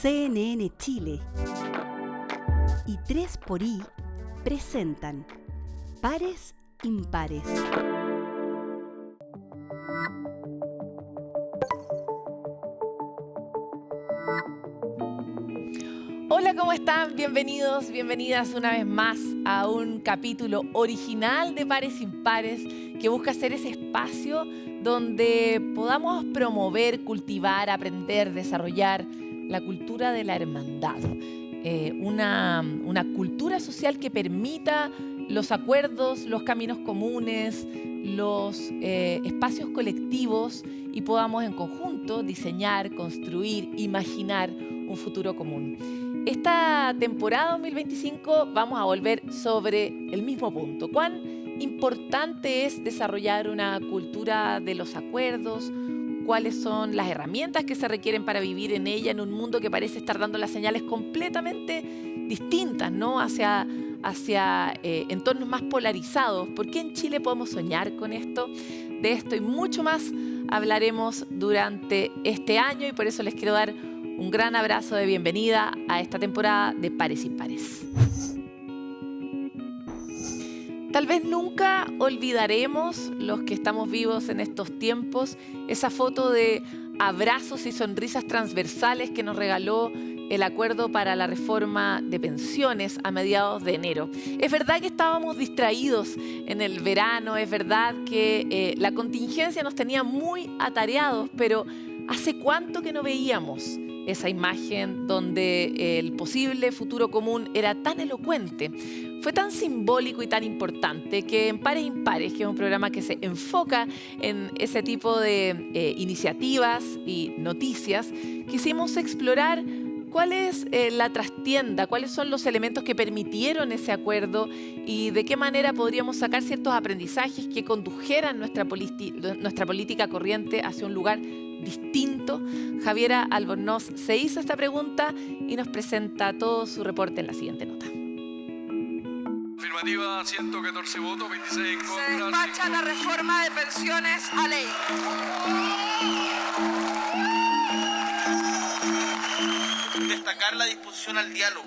CNN Chile y 3xI presentan Pares Impares. Hola, ¿cómo están? Bienvenidos, bienvenidas una vez más a un capítulo original de Pares Impares que busca ser ese espacio donde podamos promover, cultivar, aprender, desarrollar la cultura de la hermandad. Una cultura social que permita los acuerdos, los caminos comunes, los espacios colectivos y podamos en conjunto diseñar, construir, imaginar un futuro común. Esta temporada 2025 vamos a volver sobre el mismo punto. ¿Cuán importante es desarrollar una cultura de los acuerdos? ¿Cuáles son las herramientas que se requieren para vivir en ella en un mundo que parece estar dando las señales completamente distintas, ¿no? hacia entornos más polarizados? ¿Por qué en Chile podemos soñar con esto? De esto y mucho más hablaremos durante este año y por eso les quiero dar un gran abrazo de bienvenida a esta temporada de Pares Impares. Tal vez nunca olvidaremos, los que estamos vivos en estos tiempos, esa foto de abrazos y sonrisas transversales que nos regaló el acuerdo para la reforma de pensiones a mediados de enero. Es verdad que estábamos distraídos en el verano, es verdad que la contingencia nos tenía muy atareados, pero ¿hace cuánto que no veíamos esa imagen donde el posible futuro común era tan elocuente? Fue tan simbólico y tan importante que en Pares Impares, que es un programa que se enfoca en ese tipo de iniciativas y noticias, quisimos explorar cuál es la trastienda, cuáles son los elementos que permitieron ese acuerdo y de qué manera podríamos sacar ciertos aprendizajes que condujeran nuestra política corriente hacia un lugar distinto. Javiera Albornoz se hizo esta pregunta y nos presenta todo su reporte en la siguiente nota. Afirmativa, 114 votos, 26 en contra. Se despacha la reforma de pensiones a ley. Destacar la disposición al diálogo,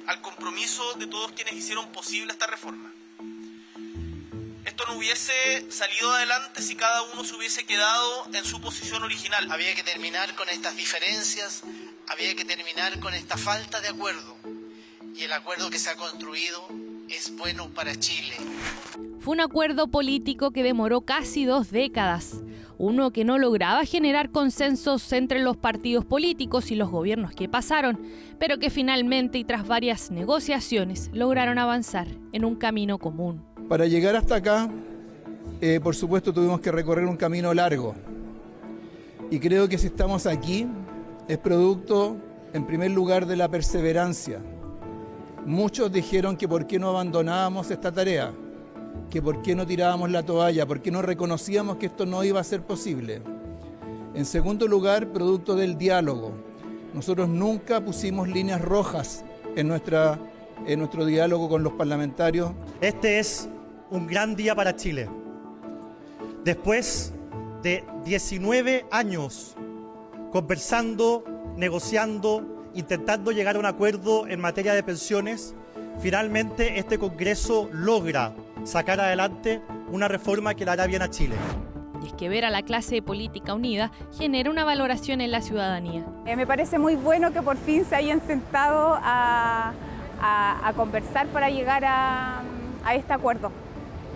al compromiso de todos quienes hicieron posible esta reforma. Esto no hubiese salido adelante si cada uno se hubiese quedado en su posición original. Había que terminar con estas diferencias, había que terminar con esta falta de acuerdo. Y el acuerdo que se ha construido es bueno para Chile. Fue un acuerdo político que demoró casi 2 décadas. Uno que no lograba generar consensos entre los partidos políticos y los gobiernos que pasaron, pero que finalmente y tras varias negociaciones lograron avanzar en un camino común. Para llegar hasta acá, por supuesto, tuvimos que recorrer un camino largo. Y creo que si estamos aquí, es producto, en primer lugar, de la perseverancia. Muchos dijeron que por qué no abandonábamos esta tarea, que por qué no tirábamos la toalla, por qué no reconocíamos que esto no iba a ser posible. En segundo lugar, producto del diálogo. Nosotros nunca pusimos líneas rojas en nuestro diálogo con los parlamentarios. Este es un gran día para Chile. Después de 19 años conversando, negociando, intentando llegar a un acuerdo en materia de pensiones, finalmente este Congreso logra sacar adelante una reforma que le hará bien a Chile. Y es que ver a la clase política unida genera una valoración en la ciudadanía. Me parece muy bueno que por fin se hayan sentado a conversar para llegar a este acuerdo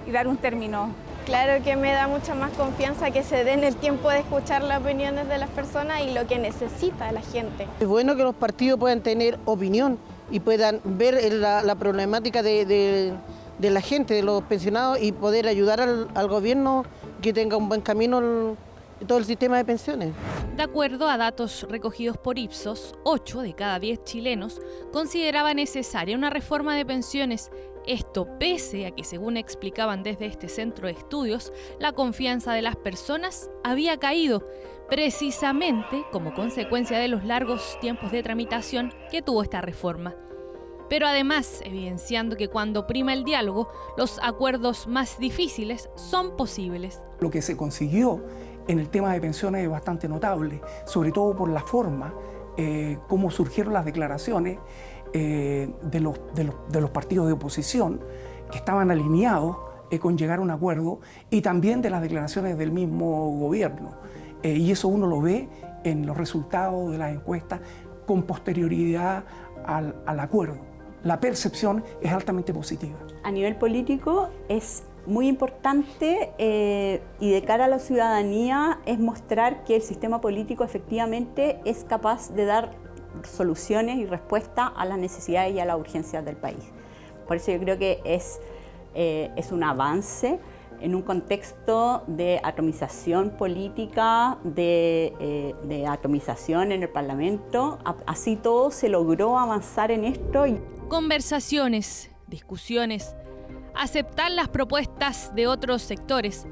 y dar un término. Claro que me da mucha más confianza que se den el tiempo de escuchar las opiniones de las personas y lo que necesita la gente. Es bueno que los partidos puedan tener opinión y puedan ver la problemática de la gente, de los pensionados y poder ayudar al gobierno que tenga un buen camino todo el sistema de pensiones. De acuerdo a datos recogidos por Ipsos, 8 de cada 10 chilenos consideraba necesaria una reforma de pensiones. Esto pese a que, según explicaban desde este centro de estudios, la confianza de las personas había caído, precisamente como consecuencia de los largos tiempos de tramitación que tuvo esta reforma. Pero además, evidenciando que cuando prima el diálogo, los acuerdos más difíciles son posibles. Lo que se consiguió en el tema de pensiones es bastante notable, sobre todo por la forma cómo surgieron las declaraciones de los partidos de oposición que estaban alineados con llegar a un acuerdo, y también de las declaraciones del mismo gobierno. Y eso uno lo ve en los resultados de las encuestas con posterioridad al acuerdo. La percepción es altamente positiva. A nivel político es muy importante y de cara a la ciudadanía es mostrar que el sistema político efectivamente es capaz de dar soluciones y respuestas a las necesidades y a las urgencias del país. Por eso yo creo que es un avance en un contexto de atomización política, de atomización en el Parlamento. Así todo se logró avanzar en esto. Conversaciones, discusiones, aceptar las propuestas de otros sectores,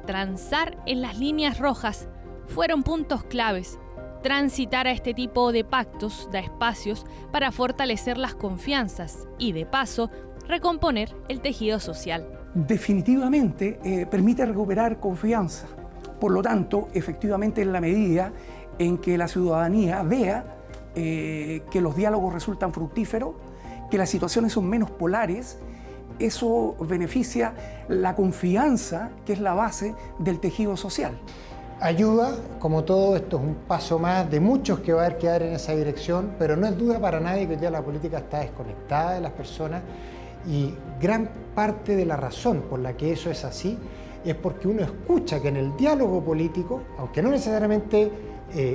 transar en las líneas rojas, fueron puntos claves. Transitar a este tipo de pactos da espacios para fortalecer las confianzas y, de paso, recomponer el tejido social. Definitivamente permite recuperar confianza. Por lo tanto, efectivamente, en la medida en que la ciudadanía vea que los diálogos resultan fructíferos, que las situaciones son menos polares, eso beneficia la confianza, que es la base del tejido social. Ayuda, como todo, esto es un paso más de muchos que va a haber que dar en esa dirección, pero no es duda para nadie que hoy día la política está desconectada de las personas, y gran parte de la razón por la que eso es así es porque uno escucha que en el diálogo político, aunque no necesariamente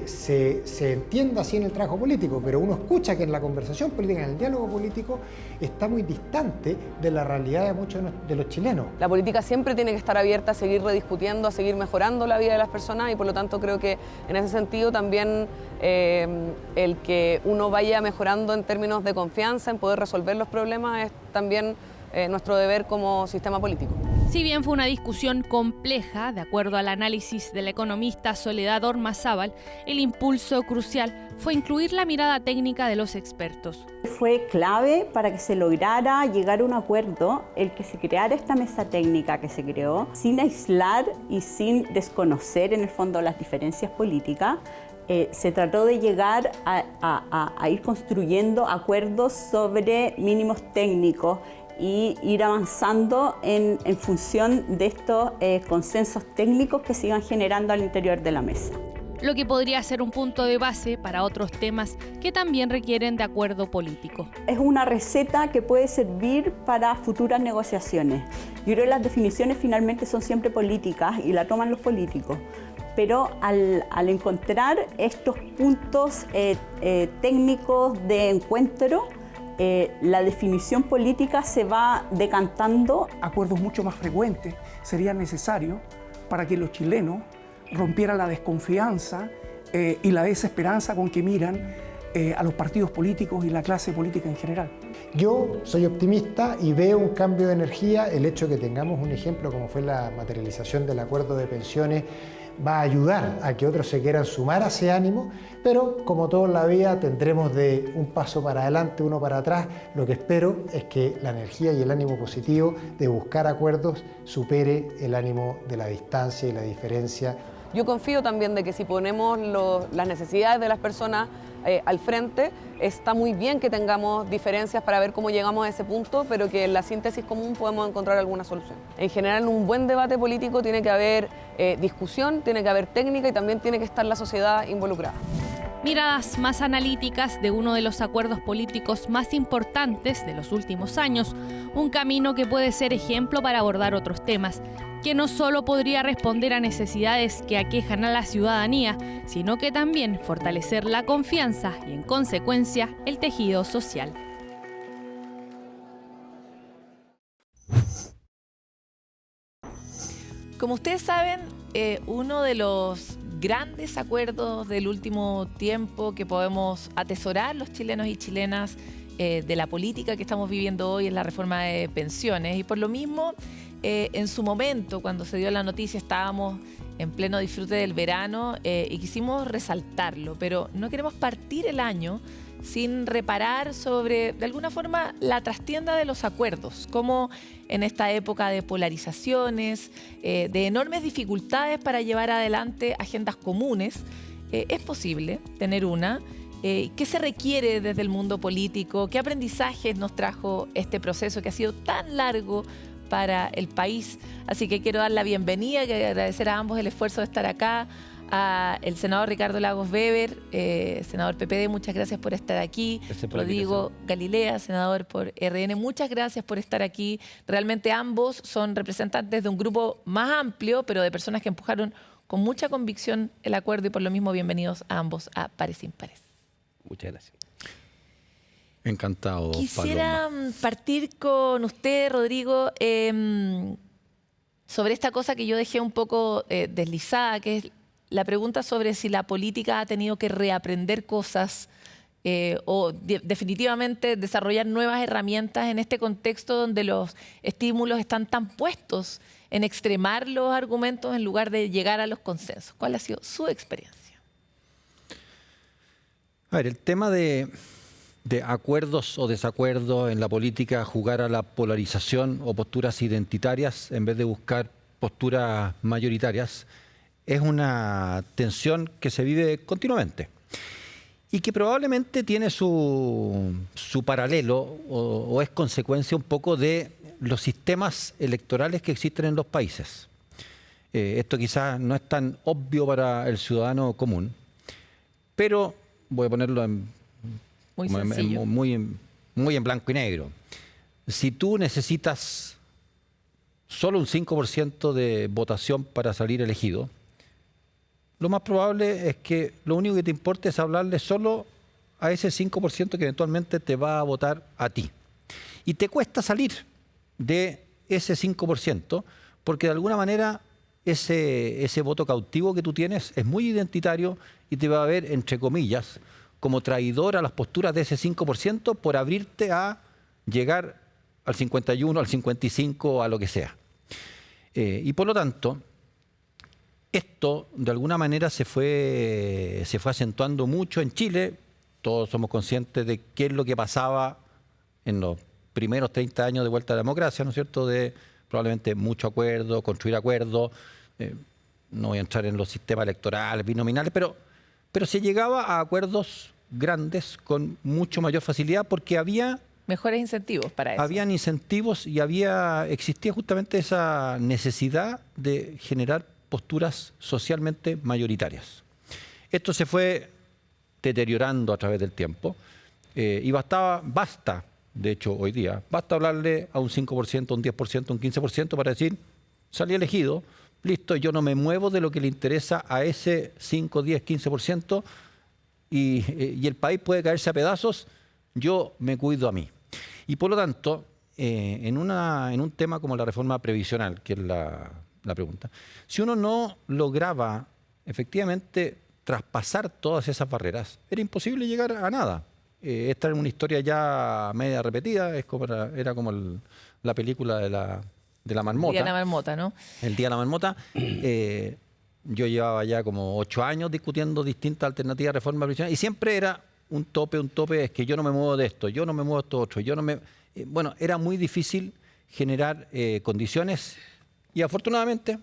se entienda así en el trabajo político, pero uno escucha que en la conversación política, en el diálogo político, está muy distante de la realidad de muchos de los chilenos. La política siempre tiene que estar abierta a seguir rediscutiendo, a seguir mejorando la vida de las personas, y por lo tanto creo que en ese sentido también el que uno vaya mejorando en términos de confianza, en poder resolver los problemas, es también nuestro deber como sistema político. Si bien fue una discusión compleja, de acuerdo al análisis de la economista Soledad Ormazábal, el impulso crucial fue incluir la mirada técnica de los expertos. Fue clave para que se lograra llegar a un acuerdo el que se creara esta mesa técnica que se creó, sin aislar y sin desconocer en el fondo las diferencias políticas. Se trató de llegar a ir construyendo acuerdos sobre mínimos técnicos y ir avanzando en función de estos consensos técnicos que se iban generando al interior de la mesa. Lo que podría ser un punto de base para otros temas que también requieren de acuerdo político. Es una receta que puede servir para futuras negociaciones. Yo creo que las definiciones finalmente son siempre políticas y la toman los políticos. Pero al encontrar estos puntos técnicos de encuentro, la definición política se va decantando. Acuerdos mucho más frecuentes serían necesarios para que los chilenos rompieran la desconfianza y la desesperanza con que miran a los partidos políticos y la clase política en general. Yo soy optimista y veo un cambio de energía. El hecho de que tengamos un ejemplo como fue la materialización del acuerdo de pensiones va a ayudar a que otros se quieran sumar a ese ánimo, pero como todo en la vida tendremos de un paso para adelante, uno para atrás. Lo que espero es que la energía y el ánimo positivo de buscar acuerdos supere el ánimo de la distancia y la diferencia. Yo confío también de que si ponemos las necesidades de las personas al frente, está muy bien que tengamos diferencias para ver cómo llegamos a ese punto, pero que en la síntesis común podemos encontrar alguna solución. En general, en un buen debate político tiene que haber discusión, tiene que haber técnica y también tiene que estar la sociedad involucrada. Miradas más analíticas de uno de los acuerdos políticos más importantes de los últimos años, un camino que puede ser ejemplo para abordar otros temas, que no solo podría responder a necesidades que aquejan a la ciudadanía, sino que también fortalecer la confianza y, en consecuencia, el tejido social. Como ustedes saben, uno de los grandes acuerdos del último tiempo que podemos atesorar los chilenos y chilenas de la política que estamos viviendo hoy es la reforma de pensiones. Y por lo mismo, en su momento, cuando se dio la noticia, estábamos en pleno disfrute del verano y quisimos resaltarlo, pero no queremos partir el año sin reparar sobre, de alguna forma, la trastienda de los acuerdos, como en esta época de polarizaciones, de enormes dificultades para llevar adelante agendas comunes, es posible tener una ¿Qué se requiere desde el mundo político? ¿Qué aprendizajes nos trajo este proceso que ha sido tan largo para el país? Así que quiero dar la bienvenida y agradecer a ambos el esfuerzo de estar acá. Al senador Ricardo Lagos Weber, senador PPD, muchas gracias por estar aquí. Rodrigo Galilea, senador por RN, muchas gracias por estar aquí. Realmente ambos son representantes de un grupo más amplio, pero de personas que empujaron con mucha convicción el acuerdo y por lo mismo bienvenidos a ambos a Pares Impares. Muchas gracias. Encantado, Quisiera Paloma. partir con usted, Rodrigo, sobre esta cosa que yo dejé un poco deslizada, que es la pregunta sobre si la política ha tenido que reaprender cosas o definitivamente desarrollar nuevas herramientas en este contexto donde los estímulos están tan puestos en extremar los argumentos en lugar de llegar a los consensos. ¿Cuál ha sido su experiencia? A ver, el tema de acuerdos o desacuerdos en la política, jugar a la polarización o posturas identitarias en vez de buscar posturas mayoritarias, es una tensión que se vive continuamente y que probablemente tiene su paralelo o es consecuencia un poco de los sistemas electorales que existen en los países. Esto quizás no es tan obvio para el ciudadano común, pero voy a ponerlo muy en blanco y negro. Si tú necesitas solo un 5% de votación para salir elegido, lo más probable es que lo único que te importe es hablarle solo a ese 5% que eventualmente te va a votar a ti. Y te cuesta salir de ese 5% porque de alguna manera ese voto cautivo que tú tienes es muy identitario y te va a ver, entre comillas, como traidor a las posturas de ese 5% por abrirte a llegar al 51, al 55, a lo que sea. Y por lo tanto, esto de alguna manera se fue acentuando mucho en Chile. Todos somos conscientes de qué es lo que pasaba en los primeros 30 años de vuelta a la democracia, ¿no es cierto? De probablemente mucho acuerdo, construir acuerdos. No voy a entrar en los sistemas electorales, binominales, pero se llegaba a acuerdos grandes con mucho mayor facilidad porque había mejores incentivos para eso. Habían incentivos y existía justamente esa necesidad de generar posturas socialmente mayoritarias. Esto se fue deteriorando a través del tiempo y basta, de hecho hoy día, basta hablarle a un 5%, un 10%, un 15% para decir, salí elegido, listo, yo no me muevo de lo que le interesa a ese 5, 10, 15% y el país puede caerse a pedazos, yo me cuido a mí. Y por lo tanto, en un tema como la reforma previsional, que es la pregunta, si uno no lograba efectivamente traspasar todas esas barreras, era imposible llegar a nada. Esta es una historia ya media repetida, era como la película de la marmota. El Día de la Marmota, ¿no? El Día de la Marmota. Yo llevaba ya como 8 años discutiendo distintas alternativas de reforma previsional y siempre era un tope, es que yo no me muevo de esto, yo no me muevo de esto otro, bueno, era muy difícil generar condiciones y afortunadamente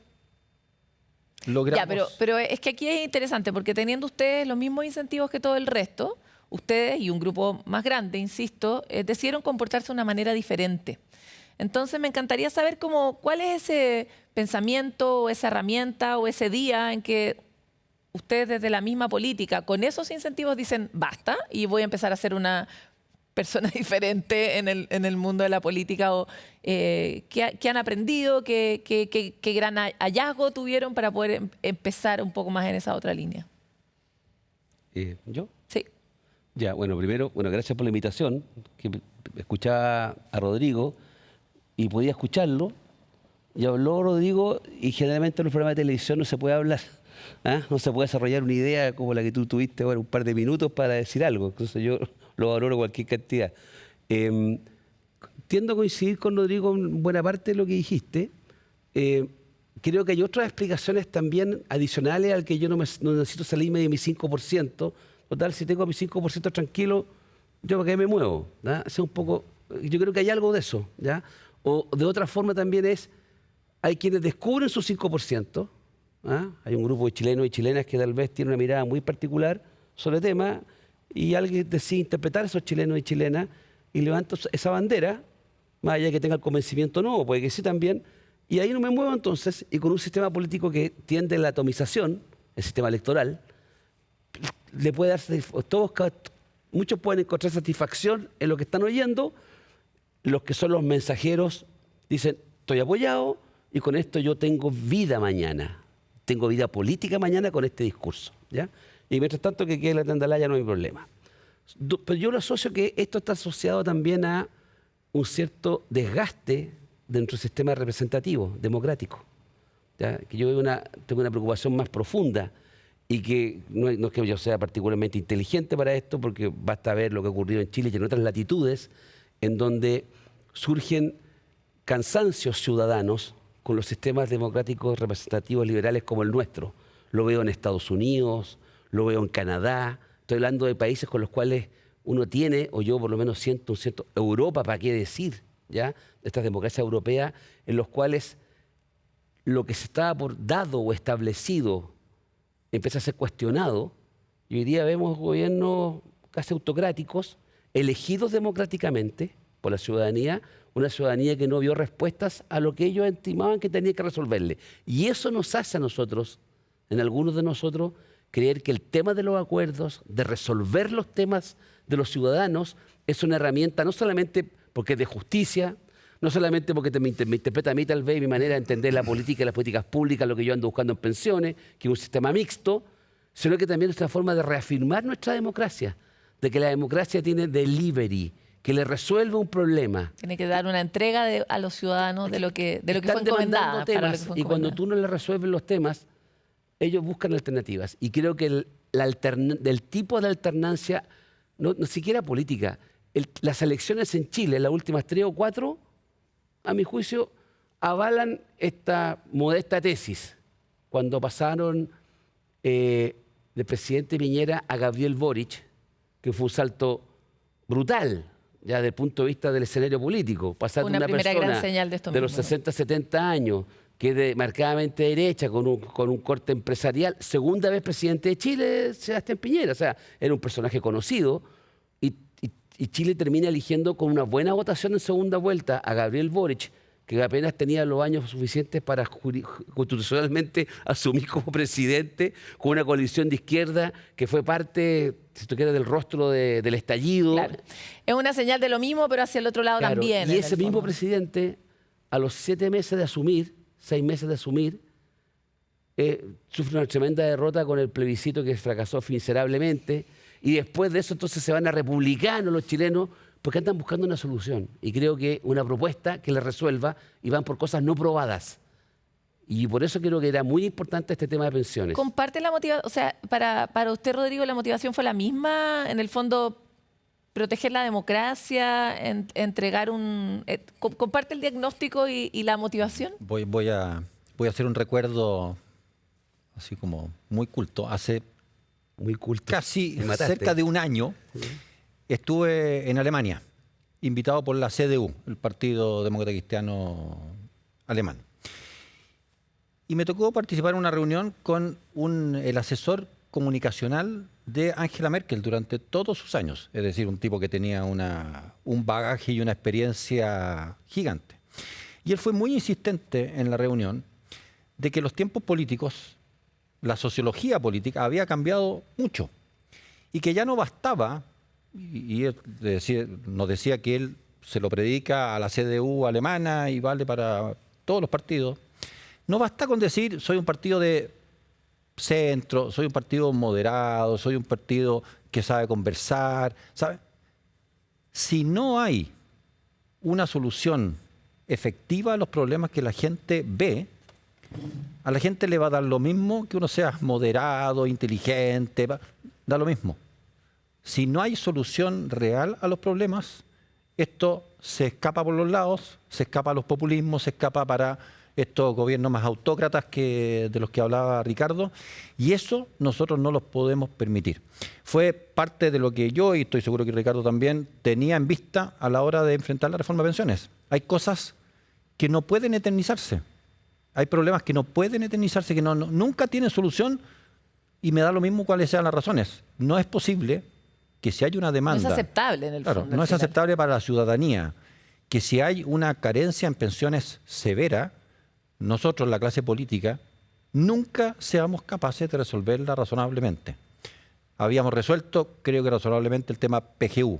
logramos. Ya, pero es que aquí es interesante porque teniendo ustedes los mismos incentivos que todo el resto, ustedes y un grupo más grande, insisto, decidieron comportarse de una manera diferente. Entonces me encantaría saber cuál es ese pensamiento o esa herramienta o ese día en que ustedes desde la misma política, con esos incentivos dicen basta y voy a empezar a ser una persona diferente en el mundo de la política o qué han aprendido, qué gran hallazgo tuvieron para poder empezar un poco más en esa otra línea. ¿Yo? Sí. Ya, bueno, primero, gracias por la invitación, que escuchaba a Rodrigo y podía escucharlo, y habló Rodrigo y generalmente en los programas de televisión no se puede hablar. No se puede desarrollar una idea como la que tú tuviste ahora, un par de minutos para decir algo. Entonces yo lo valoro cualquier cantidad. Tiendo a coincidir con Rodrigo en buena parte de lo que dijiste. Creo que hay otras explicaciones también adicionales al que yo no necesito salirme de mi 5%. Total, si tengo mi 5% tranquilo, yo para qué me muevo. Un poco, yo creo que hay algo de eso. ¿Ya? O de otra forma también hay quienes descubren su 5%. Hay un grupo de chilenos y chilenas que tal vez tienen una mirada muy particular sobre el tema y alguien decide interpretar a esos chilenos y chilenas y levanta esa bandera, más allá de que tenga el convencimiento no, puede que sí también, y ahí no me muevo entonces, y con un sistema político que tiende a la atomización, el sistema electoral, le puede darse, muchos pueden encontrar satisfacción en lo que están oyendo, los que son los mensajeros dicen, estoy apoyado y con esto yo tengo vida mañana, tengo vida política mañana con este discurso, ¿ya? Y mientras tanto que quede la tendalaya no hay problema. Pero yo lo asocio que esto está asociado también a un cierto desgaste de nuestro sistema representativo, democrático, ¿ya? Que yo tengo una preocupación más profunda y que no es que yo sea particularmente inteligente para esto, porque basta ver lo que ha ocurrido en Chile y en otras latitudes, en donde surgen cansancios ciudadanos con los sistemas democráticos representativos liberales como el nuestro. Lo veo en Estados Unidos, lo veo en Canadá, estoy hablando de países con los cuales uno tiene, o yo por lo menos siento, Europa, ¿para qué decir? ¿Ya? Estas democracias europeas en los cuales lo que se estaba por dado o establecido empieza a ser cuestionado, y hoy día vemos gobiernos casi autocráticos, elegidos democráticamente por la ciudadanía, una ciudadanía que no vio respuestas a lo que ellos estimaban que tenía que resolverle. Y eso nos hace a nosotros, en algunos de nosotros, creer que el tema de los acuerdos, de resolver los temas de los ciudadanos, es una herramienta no solamente porque es de justicia, no solamente porque me interpreta a mí tal vez mi manera de entender la política y las políticas públicas, lo que yo ando buscando en pensiones, que es un sistema mixto, sino que también es una forma de reafirmar nuestra democracia, de que la democracia tiene delivery, que le resuelve un problema. Tiene que dar una entrega a los ciudadanos de lo que fue encomendada. Y cuando tú no le resuelves los temas, ellos buscan alternativas. Y creo que el tipo de alternancia, no siquiera política, las elecciones en Chile, las últimas 3 o 4, a mi juicio, avalan esta modesta tesis. Cuando pasaron del presidente Piñera a Gabriel Boric, que fue un salto brutal, ya desde el punto de vista del escenario político, pasar de una persona de los 60, 70 años, que es marcadamente derecha, con un corte empresarial, segunda vez presidente de Chile, Sebastián Piñera, o sea, era un personaje conocido, y Chile termina eligiendo con una buena votación en segunda vuelta a Gabriel Boric, que apenas tenía los años suficientes para constitucionalmente asumir como presidente, con una coalición de izquierda que fue parte, si tú quieres, del rostro del estallido. Claro. Es una señal de lo mismo, pero hacia el otro lado también. Y ese mismo presidente, a los 7 meses de asumir, 6 meses de asumir, sufre una tremenda derrota con el plebiscito que fracasó miserablemente. Y después de eso entonces se van a republicanos los chilenos porque andan buscando una solución. Y creo que una propuesta que les resuelva y van por cosas no probadas. Y por eso creo que era muy importante este tema de pensiones. ¿Comparte la motivación? O sea, para usted, Rodrigo, ¿la motivación fue la misma? En el fondo, proteger la democracia, entregar un... ¿Comparte el diagnóstico y la motivación? Voy a hacer un recuerdo así como muy culto. Casi cerca de un año estuve en Alemania, invitado por la CDU, el Partido Demócrata Cristiano Alemán. Y me tocó participar en una reunión con el asesor comunicacional de Angela Merkel durante todos sus años. Es decir, un tipo que tenía un bagaje y una experiencia gigante. Y él fue muy insistente en la reunión de que los tiempos políticos, la sociología política había cambiado mucho y que ya no bastaba, y él nos decía que él se lo predica a la CDU alemana y vale para todos los partidos, no basta con decir soy un partido de centro, soy un partido moderado, soy un partido que sabe conversar, ¿sabe? Si no hay una solución efectiva a los problemas que la gente ve, a la gente le va a dar lo mismo que uno sea moderado, inteligente, da lo mismo. Si no hay solución real a los problemas, esto se escapa por los lados, se escapa a los populismos, se escapa para estos gobiernos más autócratas de los que hablaba Ricardo, y eso nosotros no los podemos permitir. Fue parte de lo que yo, y estoy seguro que Ricardo también, tenía en vista a la hora de enfrentar la reforma de pensiones. Hay cosas que no pueden eternizarse. Hay problemas que no pueden eternizarse, que nunca tienen solución, y me da lo mismo cuáles sean las razones. No es posible que si hay una demanda... No es aceptable en el Claro, fondo. no es aceptable para la ciudadanía. Que si hay una carencia en pensiones severa, nosotros, la clase política, nunca seamos capaces de resolverla razonablemente. Habíamos resuelto, creo que razonablemente, el tema PGU,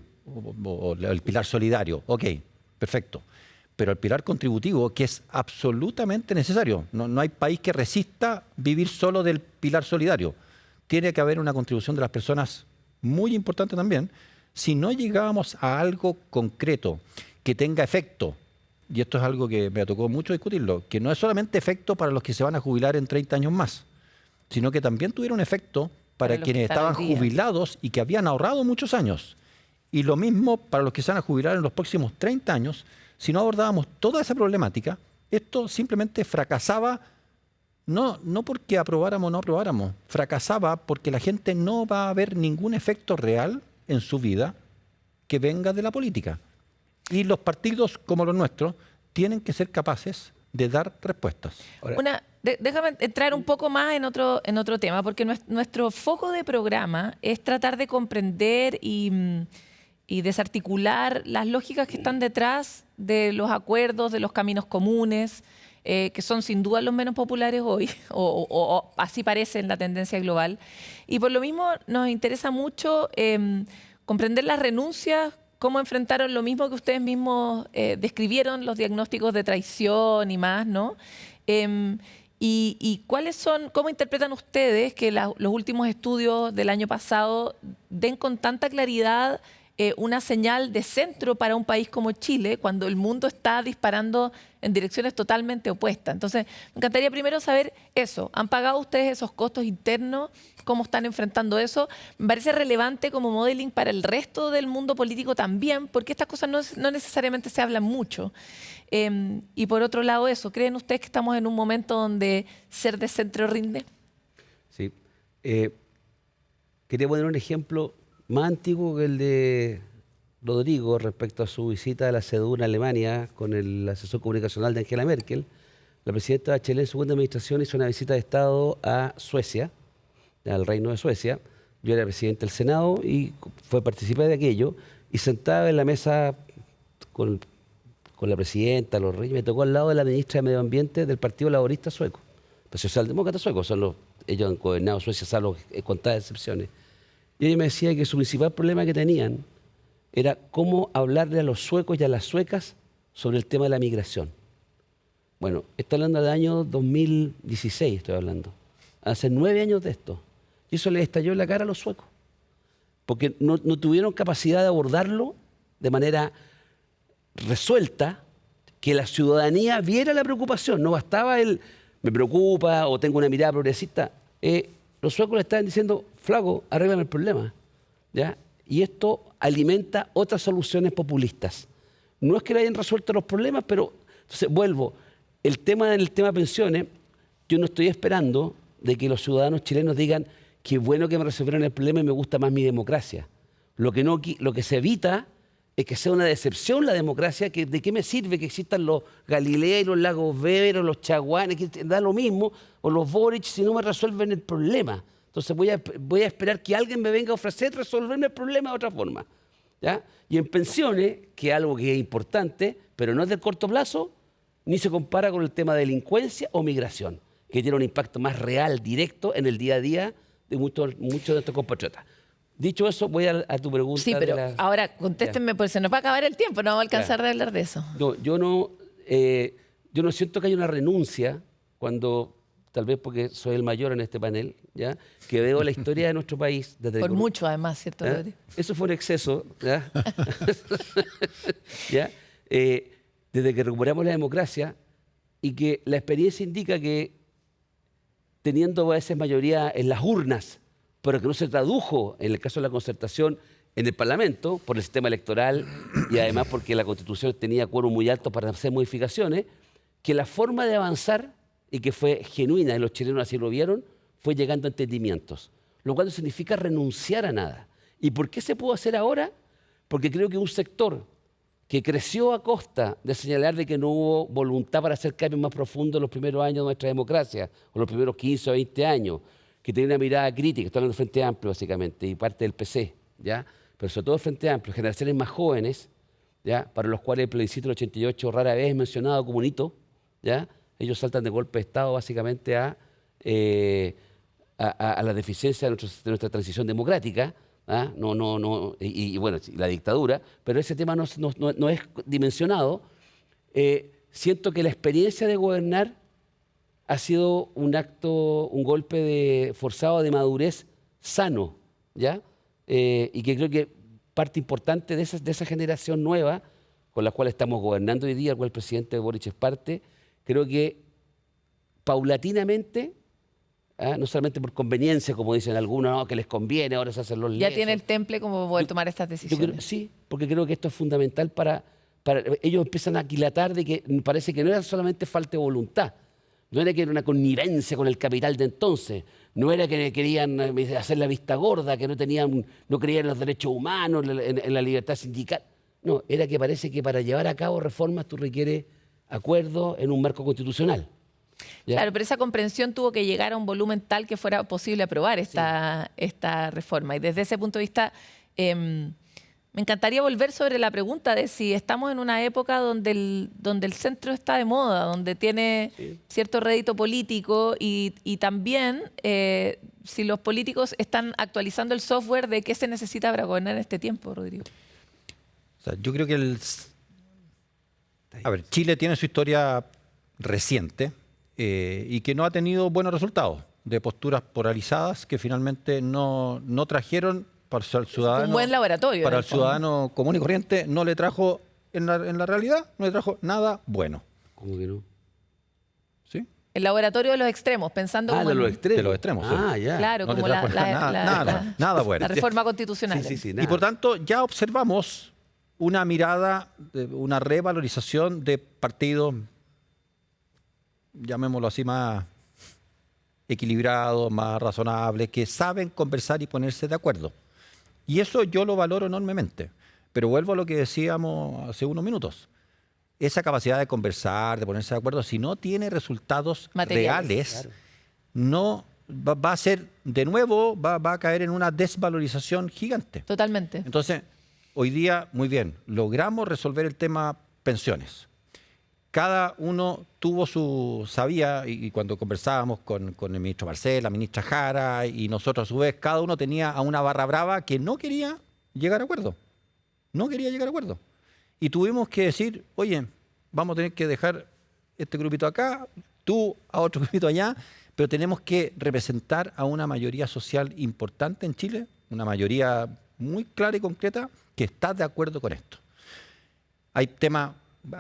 o el pilar solidario. Ok, perfecto. Pero el pilar contributivo, que es absolutamente necesario. No hay país que resista vivir solo del pilar solidario. Tiene que haber una contribución de las personas muy importante también. Si no llegábamos a algo concreto que tenga efecto, y esto es algo que me tocó mucho discutirlo, que no es solamente efecto para los que se van a jubilar en 30 años más, sino que también tuviera un efecto para quienes estaban jubilados y que habían ahorrado muchos años. Y lo mismo para los que se van a jubilar en los próximos 30 años. Si no abordábamos toda esa problemática, esto simplemente fracasaba, no porque aprobáramos o no aprobáramos, fracasaba porque la gente no va a ver ningún efecto real en su vida que venga de la política. Y los partidos como los nuestros tienen que ser capaces de dar respuestas. Déjame entrar un poco más en otro tema, porque nuestro foco de programa es tratar de comprender y desarticular las lógicas que están detrás de los acuerdos, de los caminos comunes, que son sin duda los menos populares hoy, o así parece en la tendencia global. Y por lo mismo nos interesa mucho comprender las renuncias, cómo enfrentaron lo mismo que ustedes mismos describieron, los diagnósticos de traición y más, ¿no? Y cuáles son, cómo interpretan ustedes que los últimos estudios del año pasado den con tanta claridad una señal de centro para un país como Chile, cuando el mundo está disparando en direcciones totalmente opuestas. Entonces, me encantaría primero saber eso. ¿Han pagado ustedes esos costos internos? ¿Cómo están enfrentando eso? Me parece relevante como modeling para el resto del mundo político también, porque estas cosas no necesariamente se hablan mucho. Y por otro lado eso, ¿creen ustedes que estamos en un momento donde ser de centro rinde? Sí. Quería poner un ejemplo más antiguo que el de Rodrigo respecto a su visita a la CDU en Alemania con el asesor comunicacional de Angela Merkel. La presidenta Bachelet en su segunda administración hizo una visita de Estado a Suecia, al Reino de Suecia. Yo era presidente del Senado y fue participar de aquello, y sentaba en la mesa con la presidenta, los reyes, me tocó al lado de la ministra de Medio Ambiente del Partido Laborista Sueco, los socialdemócratas suecos, ellos han gobernado Suecia salvo contadas excepciones. Y ella me decía que su principal problema que tenían era cómo hablarle a los suecos y a las suecas sobre el tema de la migración. Bueno, estoy hablando del año 2016, estoy hablando. Hace 9 años de esto. Y eso les estalló en la cara a los suecos. Porque no tuvieron capacidad de abordarlo de manera resuelta, que la ciudadanía viera la preocupación. No bastaba el me preocupa o tengo una mirada progresista. Los suecos le estaban diciendo, flaco, arréglame el problema, ¿ya? Y esto alimenta otras soluciones populistas. No es que le hayan resuelto los problemas, pero, entonces vuelvo, el tema pensiones, yo no estoy esperando de que los ciudadanos chilenos digan, qué bueno que me resolvieron el problema y me gusta más mi democracia. Lo que se evita es que sea una decepción la democracia, que de qué me sirve que existan los Galilei, los Lagos Weber, o los Chaguanes, que da lo mismo, o los Boric, si no me resuelven el problema. Entonces voy a esperar que alguien me venga a ofrecer resolverme el problema de otra forma, ¿ya? Y en pensiones, que es algo que es importante, pero no es del corto plazo, ni se compara con el tema de delincuencia o migración, que tiene un impacto más real, directo, en el día a día de muchos de nuestros compatriotas. Dicho eso, voy a tu pregunta. Sí, pero ahora contéstenme, porque se nos va a acabar el tiempo, no vamos a alcanzar a hablar de eso. No, yo no siento que haya una renuncia cuando, tal vez porque soy el mayor en este panel, ¿ya? Que veo la historia de nuestro país. Por mucho, además, ¿cierto? ¿Ya? Eso fue un exceso, ¿ya? ¿Ya? Desde que recuperamos la democracia, y que la experiencia indica que teniendo a veces mayoría en las urnas, pero que no se tradujo, en el caso de la concertación, en el Parlamento, por el sistema electoral y además porque la Constitución tenía quórum muy alto para hacer modificaciones, que la forma de avanzar, y que fue genuina, y los chilenos así lo vieron, fue llegando a entendimientos, lo cual no significa renunciar a nada. ¿Y por qué se pudo hacer ahora? Porque creo que un sector que creció a costa de señalar de que no hubo voluntad para hacer cambios más profundos en los primeros años de nuestra democracia, o los primeros 15 o 20 años, que tenía una mirada crítica, estoy hablando del Frente Amplio básicamente, y parte del PC, ¿ya? pero sobre todo el Frente Amplio, generaciones más jóvenes, ¿ya? Para los cuales el plebiscito del 88 rara vez es mencionado como un hito, ¿ya? Ellos saltan de golpe de Estado básicamente a la deficiencia de nuestra transición democrática, ¿ah? Y bueno, la dictadura, pero ese tema no es dimensionado. Siento que la experiencia de gobernar ha sido un golpe forzado de madurez sano, ¿ya? Y que creo que parte importante de esa generación nueva con la cual estamos gobernando hoy día, al cual el presidente Boric es parte, creo que paulatinamente, no solamente por conveniencia, como dicen algunos, ¿no? Que les conviene, ahora se hacen los lesos. Ya tiene el temple como poder tomar estas decisiones. Sí, porque creo que esto es fundamental para ellos empiezan a aquilatar de que parece que no era solamente falta de voluntad, no era que era una connivencia con el capital de entonces, no era que querían hacer la vista gorda, que no creían en los derechos humanos, en la libertad sindical. No, era que parece que para llevar a cabo reformas tú requieres acuerdo en un marco constitucional. ¿Ya? Claro, pero esa comprensión tuvo que llegar a un volumen tal que fuera posible aprobar esta reforma. Y desde ese punto de vista, me encantaría volver sobre la pregunta de si estamos en una época donde el centro está de moda, donde tiene cierto rédito político y también si los políticos están actualizando el software de qué se necesita para gobernar en este tiempo, Rodrigo. O sea, yo creo que Chile tiene su historia reciente y que no ha tenido buenos resultados de posturas polarizadas que finalmente no trajeron para el ciudadano. Un buen laboratorio. Para el ciudadano común y corriente no le trajo, en la realidad, no le trajo nada bueno. ¿Cómo que no? ¿Sí? El laboratorio de los extremos, pensando como de los extremos. De los extremos, sí. Ya. Claro, no como nada bueno. La reforma constitucional. Y por tanto, ya observamos una mirada, una revalorización de partidos, llamémoslo así, más equilibrados, más razonables, que saben conversar y ponerse de acuerdo. Y eso yo lo valoro enormemente. Pero vuelvo a lo que decíamos hace unos minutos. Esa capacidad de conversar, de ponerse de acuerdo, si no tiene resultados reales, claro, no va a ser, de nuevo, va a caer en una desvalorización gigante. Totalmente. Entonces, hoy día, muy bien, logramos resolver el tema pensiones. Cada uno sabía, y cuando conversábamos con el ministro Marcel, la ministra Jara, y nosotros a su vez, cada uno tenía a una barra brava que no quería llegar a acuerdo. No quería llegar a acuerdo. Y tuvimos que decir, oye, vamos a tener que dejar este grupito acá, tú a otro grupito allá, pero tenemos que representar a una mayoría social importante en Chile, una mayoría muy clara y concreta que está de acuerdo con esto. Hay temas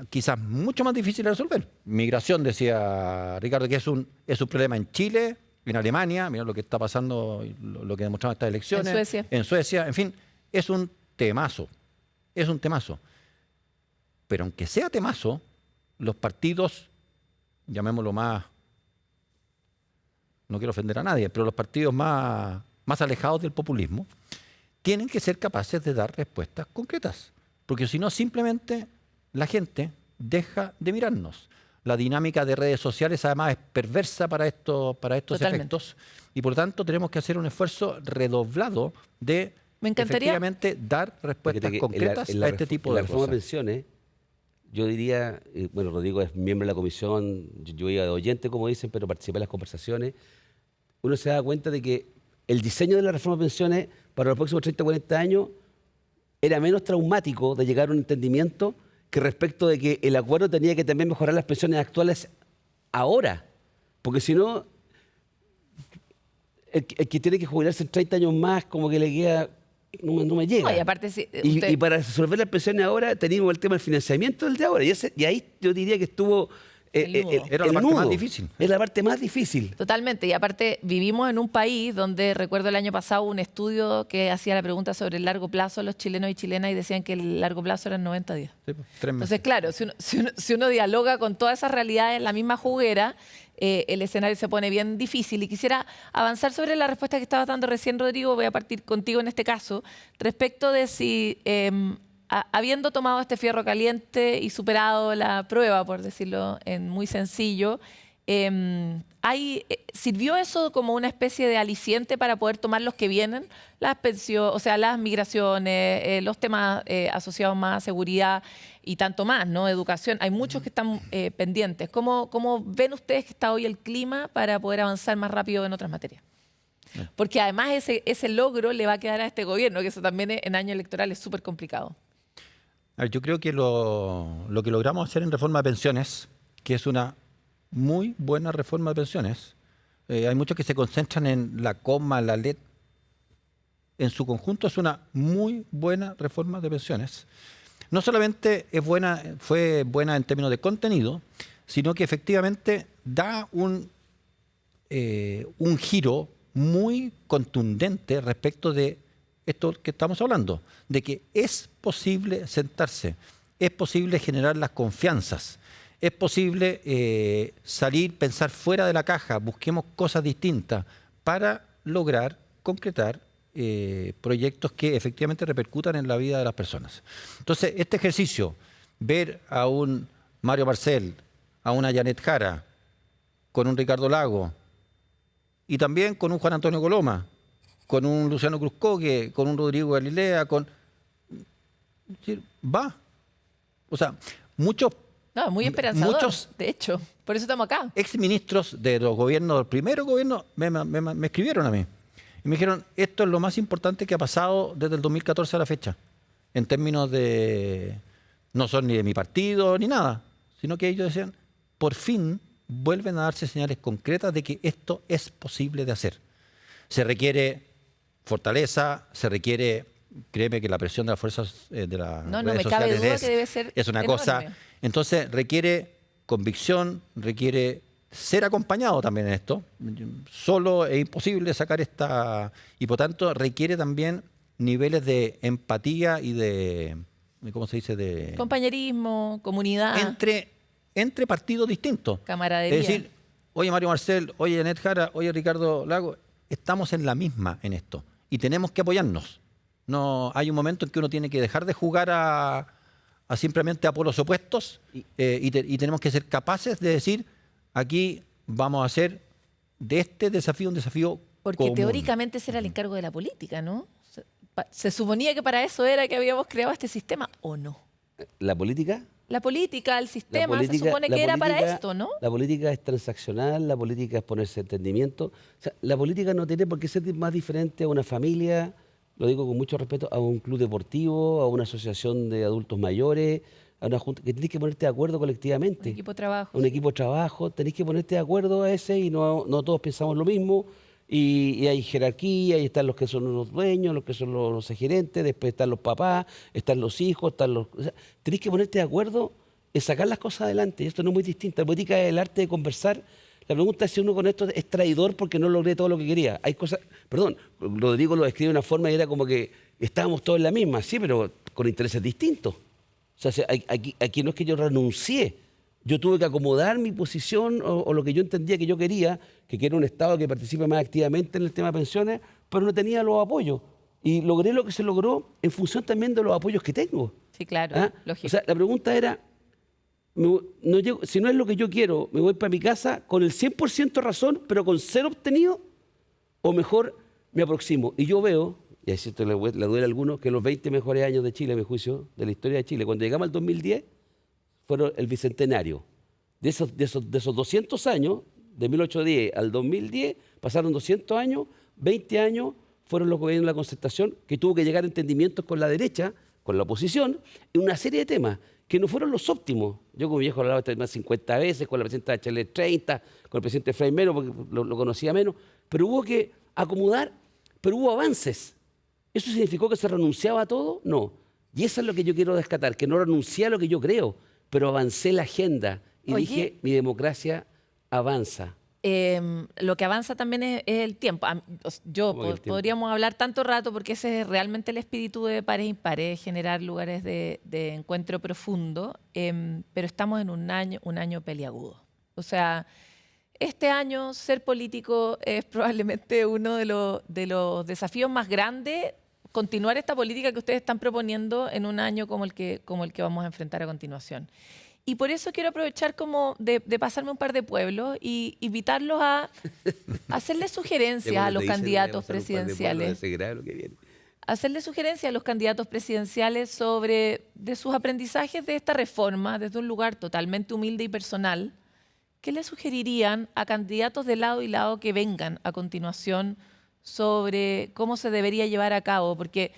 quizás mucho más difíciles de resolver. Migración, decía Ricardo, que es un problema en Chile, en Alemania, mira lo que está pasando, lo que demostraron estas elecciones. En Suecia, en fin, es un temazo. Es un temazo. Pero aunque sea temazo, los partidos, llamémoslo más, no quiero ofender a nadie, pero los partidos más alejados del populismo, tienen que ser capaces de dar respuestas concretas. Porque si no, simplemente la gente deja de mirarnos. La dinámica de redes sociales además es perversa para estos efectos y por lo tanto tenemos que hacer un esfuerzo redoblado de efectivamente dar respuestas concretas a este tipo de cosas. La reforma de pensiones, yo diría, bueno, Rodrigo es miembro de la comisión, yo iba de oyente, como dicen, pero participé en las conversaciones, uno se da cuenta de que el diseño de la reforma de pensiones para los próximos 30 o 40 años era menos traumático de llegar a un entendimiento que respecto de que el acuerdo tenía que también mejorar las pensiones actuales ahora. Porque si no, el que tiene que jubilarse en 30 años más, como que le queda, no me llega. No, y aparte, y para resolver las pensiones ahora, teníamos el tema del financiamiento del de ahora. Y ahí yo diría que estuvo... era la parte más difícil. Es la parte más difícil. Totalmente. Y aparte, vivimos en un país donde, recuerdo el año pasado, un estudio que hacía la pregunta sobre el largo plazo a los chilenos y chilenas y decían que el largo plazo eran 90 días. Sí, 3 meses. Entonces, claro, si uno dialoga con todas esas realidades en la misma juguera, el escenario se pone bien difícil. Y quisiera avanzar sobre la respuesta que estabas dando recién, Rodrigo. Voy a partir contigo en este caso, respecto de si... habiendo tomado este fierro caliente y superado la prueba, por decirlo en muy sencillo, ¿Sirvió eso como una especie de aliciente para poder tomar los que vienen? Las pensiones, o sea, las migraciones, los temas asociados más a seguridad y tanto más, ¿no? Educación. Hay muchos que están pendientes. ¿Cómo ven ustedes que está hoy el clima para poder avanzar más rápido en otras materias? Porque además ese logro le va a quedar a este gobierno, que eso también en año electoral es súper complicado. A ver, yo creo que lo que logramos hacer en reforma de pensiones, que es una muy buena reforma de pensiones, hay muchos que se concentran en la coma, la letra. En su conjunto es una muy buena reforma de pensiones. No solamente fue buena en términos de contenido, sino que efectivamente da un giro muy contundente respecto de esto que estamos hablando, de que es posible sentarse, es posible generar las confianzas, es posible salir, pensar fuera de la caja, busquemos cosas distintas para lograr concretar proyectos que efectivamente repercutan en la vida de las personas. Entonces, este ejercicio, ver a un Mario Marcel, a una Janet Jara, con un Ricardo Lago, y también con un Juan Antonio Coloma, con un Luciano Cruzcoque, con un Rodrigo Galilea, va. O sea, muy esperanzador, de hecho. Por eso estamos acá. Exministros de los gobiernos, del primero gobierno, me escribieron a mí. Y me dijeron, esto es lo más importante que ha pasado desde el 2014 a la fecha. En términos de... No son ni de mi partido ni nada. Sino que ellos decían, por fin vuelven a darse señales concretas de que esto es posible de hacer. Se requiere fortaleza, se requiere, créeme que la presión de las fuerzas de las redes sociales es una cosa. Entonces requiere convicción, requiere ser acompañado también en esto. Solo es imposible sacar esta... Y por tanto requiere también niveles de empatía y de... ¿Cómo se dice? De compañerismo, comunidad. Entre partidos distintos. Camaradería. Es decir, oye Mario Marcel, oye Janet Jara, oye Ricardo Lago, estamos en la misma en esto y tenemos que apoyarnos. No, hay un momento en que uno tiene que dejar de jugar a simplemente a polos opuestos y tenemos que ser capaces de decir, aquí vamos a hacer de este desafío un desafío porque común. Teóricamente ese era el encargo de la política, ¿no? Se suponía que para eso era que habíamos creado este sistema, ¿o no? ¿La política? La política, el sistema, se supone que era para esto, ¿no? La política es transaccional, la política es ponerse entendimiento. O sea, la política no tiene por qué ser más diferente a una familia, lo digo con mucho respeto, a un club deportivo, a una asociación de adultos mayores, a una junta, que tenés que ponerte de acuerdo colectivamente. Un equipo de trabajo. Un equipo de trabajo, tenés que ponerte de acuerdo a ese y no todos pensamos lo mismo. Y hay jerarquía, y están los que son los dueños, los que son los gerentes, después están los papás, están los hijos, o sea, tenés que ponerte de acuerdo en sacar las cosas adelante. Esto no es muy distinto. La política es el arte de conversar. La pregunta es si uno con esto es traidor porque no logré todo lo que quería. Hay cosas, perdón, Rodrigo lo describe de una forma y era como que estábamos todos en la misma, sí, pero con intereses distintos. O sea, aquí no es que yo renuncié. Yo tuve que acomodar mi posición o lo que yo entendía que yo quería, que era un Estado que participe más activamente en el tema de pensiones, pero no tenía los apoyos. Y logré lo que se logró en función también de los apoyos que tengo. Sí, claro, lógico. O sea, la pregunta era, si no es lo que yo quiero, ¿me voy para mi casa con el 100% razón, pero con 0 obtenido? ¿O mejor me aproximo? Y yo veo, y así esto le duele a algunos, que los 20 mejores años de Chile, a mi juicio, de la historia de Chile, cuando llegamos al 2010, fueron el bicentenario. De esos 200 años, de 1810 al 2010, pasaron 200 años, 20 años fueron los gobiernos de la Concertación, que tuvo que llegar a entendimientos con la derecha, con la oposición, en una serie de temas que no fueron los óptimos. Yo como viejo hablaba este tema 50 veces, con la presidenta Bachelet 30, con el presidente Frei Melo, porque lo conocía menos, pero hubo que acomodar, pero hubo avances. ¿Eso significó que se renunciaba a todo? No. Y eso es lo que yo quiero rescatar, que no renuncié a lo que yo creo, pero avancé la agenda y dije, mi democracia avanza. Lo que avanza también es el tiempo. Podríamos hablar tanto rato porque ese es realmente el espíritu de Pares Impares, generar lugares de encuentro profundo, pero estamos en un año peliagudo. O sea, este año ser político es probablemente uno de los desafíos más grandes, continuar esta política que ustedes están proponiendo en un año como el que vamos a enfrentar a continuación. Y por eso quiero aprovechar como de pasarme un par de pueblos y invitarlos a hacerle sugerencias a los candidatos presidenciales. Hacerle sugerencias a los candidatos presidenciales sobre de sus aprendizajes de esta reforma desde un lugar totalmente humilde y personal. ¿Qué le sugerirían a candidatos de lado y lado que vengan a continuación sobre cómo se debería llevar a cabo? Porque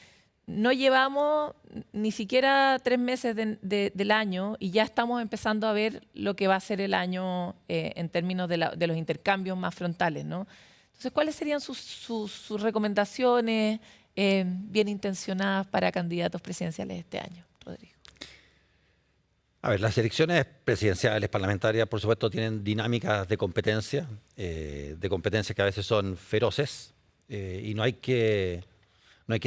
no llevamos ni siquiera 3 meses del año y ya estamos empezando a ver lo que va a ser el año en términos de los intercambios más frontales, ¿no? Entonces, ¿cuáles serían sus recomendaciones bien intencionadas para candidatos presidenciales este año, Rodrigo? A ver, las elecciones presidenciales, parlamentarias, por supuesto, tienen dinámicas de competencia que a veces son feroces y no hay que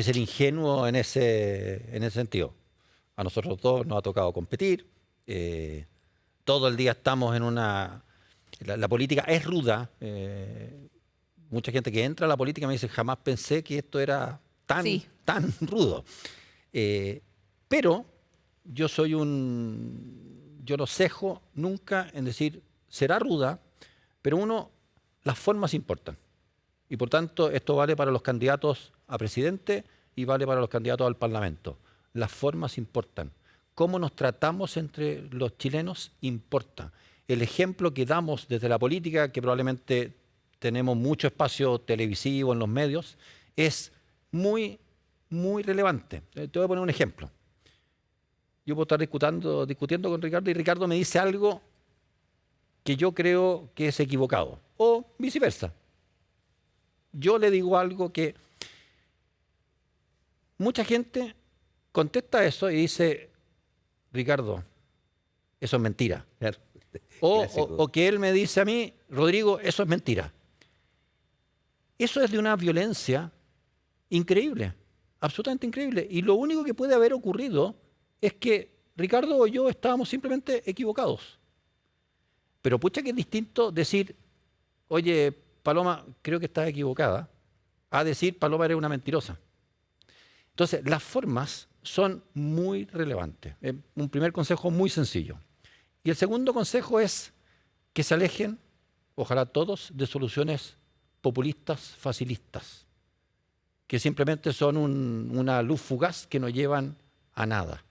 ser ingenuo en ese sentido. A nosotros todos nos ha tocado competir. Todo el día estamos en una... La política es ruda. Mucha gente que entra a la política me dice, jamás pensé que esto era tan rudo. Pero yo no cejo nunca en decir, será ruda, pero las formas importan. Y por tanto, esto vale para los candidatos a presidente y vale para los candidatos al Parlamento. Las formas importan. Cómo nos tratamos entre los chilenos importa. El ejemplo que damos desde la política, que probablemente tenemos mucho espacio televisivo en los medios, es muy, muy relevante. Te voy a poner un ejemplo. Yo puedo estar discutiendo con Ricardo y Ricardo me dice algo que yo creo que es equivocado. O viceversa. Yo le digo algo que mucha gente contesta eso y dice, Ricardo, eso es mentira. O que él me dice a mí, Rodrigo, eso es mentira. Eso es de una violencia increíble, absolutamente increíble. Y lo único que puede haber ocurrido es que Ricardo o yo estábamos simplemente equivocados. Pero pucha que es distinto decir, oye, Paloma, creo que estás equivocada, a decir, Paloma, eres una mentirosa. Entonces, las formas son muy relevantes. Un primer consejo muy sencillo. Y el segundo consejo es que se alejen, ojalá todos, de soluciones populistas, facilistas, que simplemente son una luz fugaz que no llevan a nada.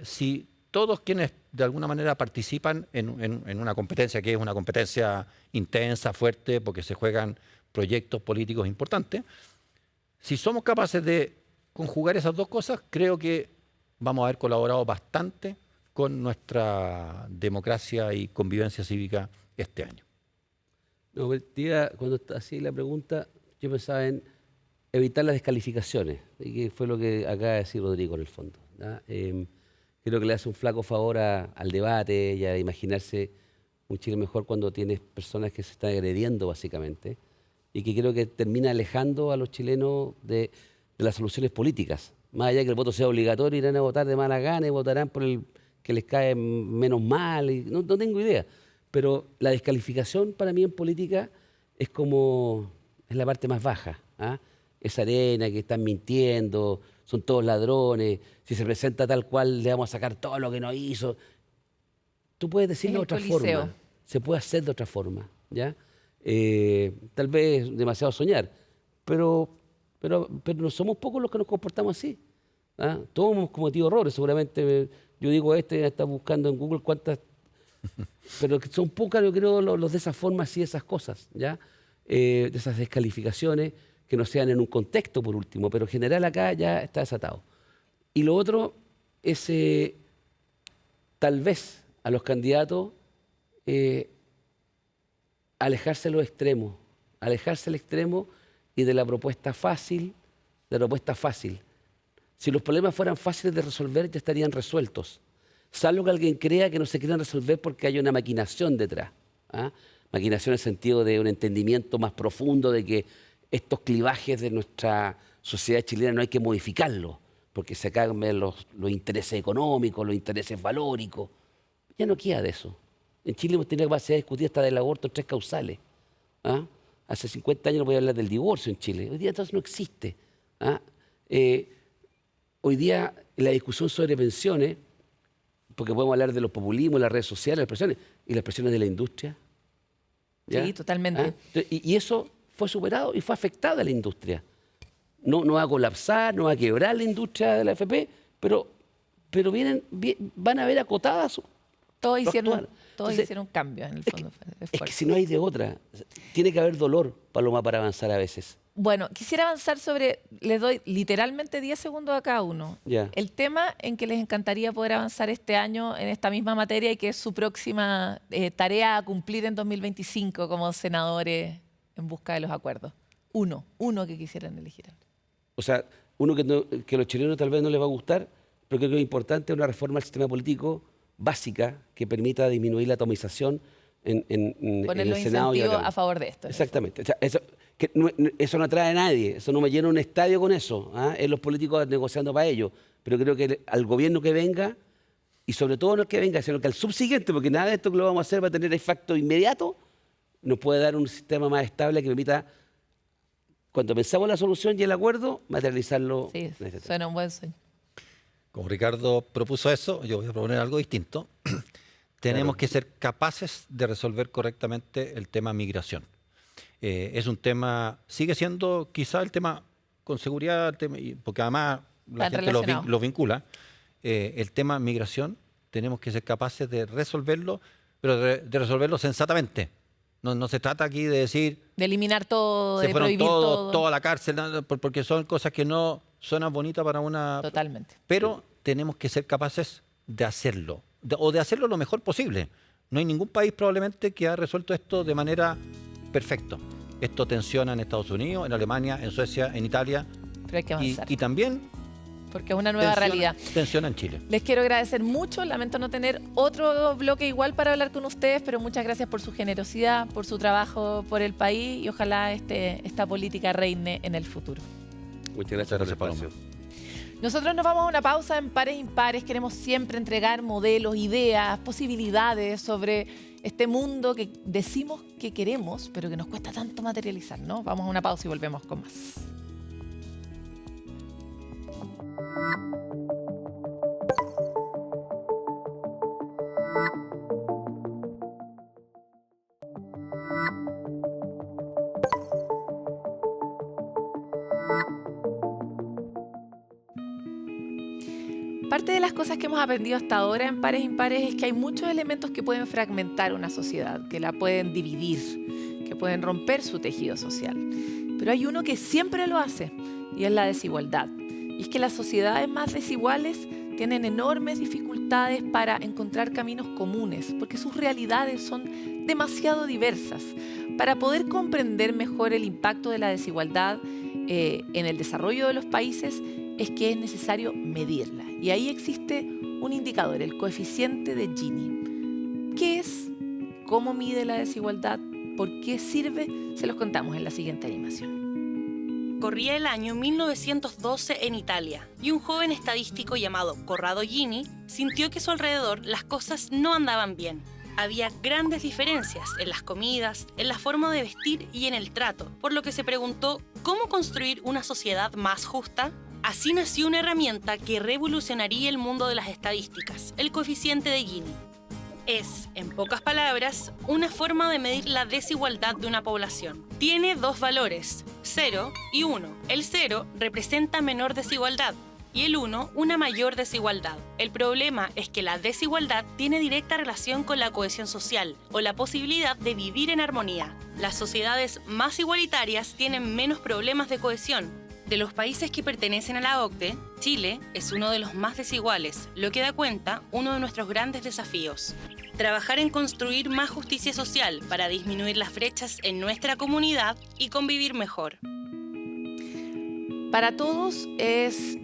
Si todos quienes de alguna manera participan en una competencia que es una competencia intensa, fuerte, porque se juegan proyectos políticos importantes, si somos capaces de conjugar esas dos cosas, creo que vamos a haber colaborado bastante con nuestra democracia y convivencia cívica este año. No, cuando hacía la pregunta, yo pensaba en evitar las descalificaciones, y que fue lo que acaba de decir Rodrigo en el fondo. Creo que le hace un flaco favor al debate y a imaginarse un Chile mejor cuando tienes personas que se están agrediendo básicamente y que creo que termina alejando a los chilenos de las soluciones políticas. Más allá de que el voto sea obligatorio, irán a votar de mala gana y votarán por el que les cae menos mal. Y no tengo idea. Pero la descalificación para mí en política es la parte más baja. Esa arena que están mintiendo, son todos ladrones, si se presenta tal cual le vamos a sacar todo lo que no hizo. Tú puedes decirlo de otra forma, se puede hacer de otra forma, ¿ya? Tal vez demasiado soñar, pero no somos pocos los que nos comportamos así. Todos hemos cometido errores, seguramente yo digo está buscando en Google cuántas, pero son pocas yo creo los de esa forma así, esas cosas, ¿ya? De esas descalificaciones que no sean en un contexto por último, pero en general acá ya está desatado. Y lo otro es tal vez a los candidatos alejarse de los extremos, alejarse del extremo y de la propuesta fácil, Si los problemas fueran fáciles de resolver, ya estarían resueltos. Salvo que alguien crea que no se quieren resolver porque hay una maquinación detrás. Maquinación en el sentido de un entendimiento más profundo de que estos clivajes de nuestra sociedad chilena no hay que modificarlos, porque se acaban los intereses económicos, los intereses valóricos. Ya no queda de eso. En Chile hemos tenido capacidad de discutir hasta del aborto en 3 causales. Hace 50 años no podía hablar del divorcio en Chile. Hoy día entonces no existe. Hoy día la discusión sobre pensiones, porque podemos hablar de los populismos, las redes sociales, las presiones, y las presiones de la industria. ¿Ya? Sí, totalmente. Y eso fue superado y fue afectada a la industria. No va a colapsar, no va a quebrar la industria de la AFP, pero van a ver acotadas. Todos hicieron cambios en el fondo. Es que si no hay de otra, tiene que haber dolor, Paloma, para avanzar a veces. Bueno, quisiera avanzar sobre, les doy literalmente 10 segundos a cada uno. Ya. El tema en que les encantaría poder avanzar este año en esta misma materia y que es su próxima tarea a cumplir en 2025 como senadores en busca de los acuerdos. Uno que quisieran elegir. O sea, uno que a los chilenos tal vez no les va a gustar, pero creo que es importante una reforma al sistema político básica que permita disminuir la atomización en el Senado y la Cámara. A favor de esto. Exactamente. O sea, eso no atrae a nadie, eso no me llena un estadio con eso. Es los políticos negociando para ello. Pero creo que al gobierno que venga, y sobre todo no el que venga, sino que al subsiguiente, porque nada de esto que lo vamos a hacer va a tener efecto inmediato, nos puede dar un sistema más estable que permita, cuando pensamos la solución y el acuerdo, materializarlo. Sí, suena un buen sueño. Como Ricardo propuso eso, yo voy a proponer algo distinto. Tenemos que ser capaces de resolver correctamente el tema migración. Es un tema, sigue siendo quizá el tema con seguridad, porque además la gente lo vincula. El tema migración, tenemos que ser capaces de resolverlo, pero de resolverlo sensatamente. No se trata aquí de decir... De eliminar todo, de prohibir todo. Toda la cárcel, porque son cosas que no suenan bonitas para una... Totalmente. Pero tenemos que ser capaces de hacerlo, o de hacerlo lo mejor posible. No hay ningún país probablemente que ha resuelto esto de manera perfecta. Esto tensiona en Estados Unidos, en Alemania, en Suecia, en Italia. Pero hay que avanzar. Y también... Porque es una nueva realidad. Tensiona en Chile. Les quiero agradecer mucho. Lamento no tener otro bloque igual para hablar con ustedes, pero muchas gracias por su generosidad, por su trabajo por el país y ojalá esta política reine en el futuro. Muchas gracias por el espacio. Nosotros nos vamos a una pausa en Pares Impares. Queremos siempre entregar modelos, ideas, posibilidades sobre este mundo que decimos que queremos, pero que nos cuesta tanto materializar, ¿no? Vamos a una pausa y volvemos con más. Parte de las cosas que hemos aprendido hasta ahora en Pares Impares es que hay muchos elementos que pueden fragmentar una sociedad, que la pueden dividir, que pueden romper su tejido social. Pero hay uno que siempre lo hace y es la desigualdad. Y es que las sociedades más desiguales tienen enormes dificultades para encontrar caminos comunes, porque sus realidades son demasiado diversas. Para poder comprender mejor el impacto de la desigualdad en el desarrollo de los países, es que es necesario medirla. Y ahí existe un indicador, el coeficiente de Gini. ¿Qué es? ¿Cómo mide la desigualdad? ¿Por qué sirve? Se los contamos en la siguiente animación. Corría el año 1912 en Italia y un joven estadístico llamado Corrado Gini sintió que a su alrededor las cosas no andaban bien. Había grandes diferencias en las comidas, en la forma de vestir y en el trato, por lo que se preguntó ¿cómo construir una sociedad más justa? Así nació una herramienta que revolucionaría el mundo de las estadísticas, el coeficiente de Gini. Es, en pocas palabras, una forma de medir la desigualdad de una población. Tiene dos valores, 0 y 1. El 0 representa menor desigualdad y el 1 una mayor desigualdad. El problema es que la desigualdad tiene directa relación con la cohesión social o la posibilidad de vivir en armonía. Las sociedades más igualitarias tienen menos problemas de cohesión. De los países que pertenecen a la OCDE, Chile es uno de los más desiguales, lo que da cuenta uno de nuestros grandes desafíos. Trabajar en construir más justicia social para disminuir las brechas en nuestra comunidad y convivir mejor. Para todos es